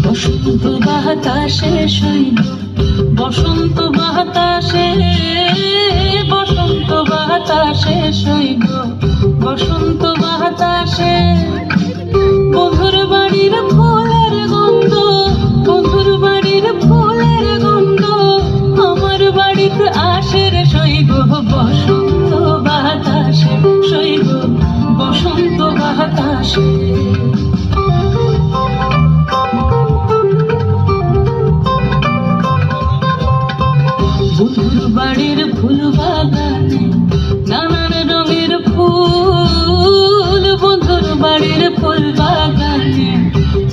বসন্ত বাতাসে শৈল, বসন্ত বাতাসে, বসন্ত বাতাসে শৈল, বসন্ত বাতাসে বন্ধুর বাড়ির ফুলের গন্ধ, বন্ধুর বাড়ির ফুলের গন্ধ আমার বাড়িতে আসে রে শৈব। বসন্ত বাতাসে শৈব, বসন্ত বাতাসে। বন্ধুর বাড়ির ফুল বাগানে নানান রঙের ফুল, বন্ধুর বাড়ির ফুল বাগানে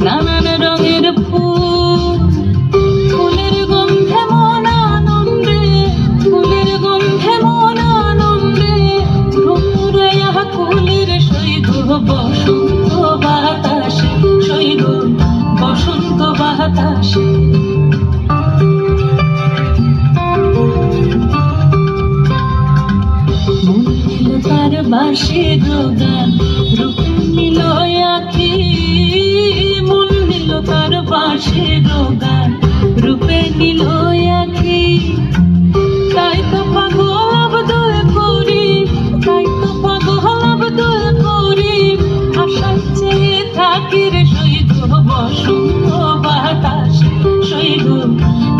নানান রঙের ফুল। ফুলের গন্ধে মন আনন্দে, ফুলের গন্ধে মন আনন্দে ভ্রমরায়া কুলের শৈব। বসন্ত বাতাসে শৈব, বসন্ত বাতাসে। তার বাঁশির গান রূপে নিল আঁখি, মন নিল তার বাঁশির গান রূপে নিল আঁখি। তাই তো পাগল আবদুল করি, তাই তো পাগল আবদুল করি আশায় চেয়ে থাকি রে শৈব। বসন্ত বাতাসে শৈব,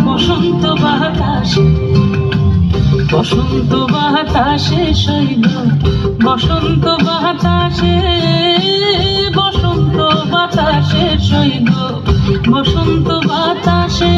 বসন্ত বাতাসে। বসন্ত বাতাসে শৈব, বসন্ত বাতাসে, বসন্ত বাতাসে শৈব, বসন্ত বাতাসে।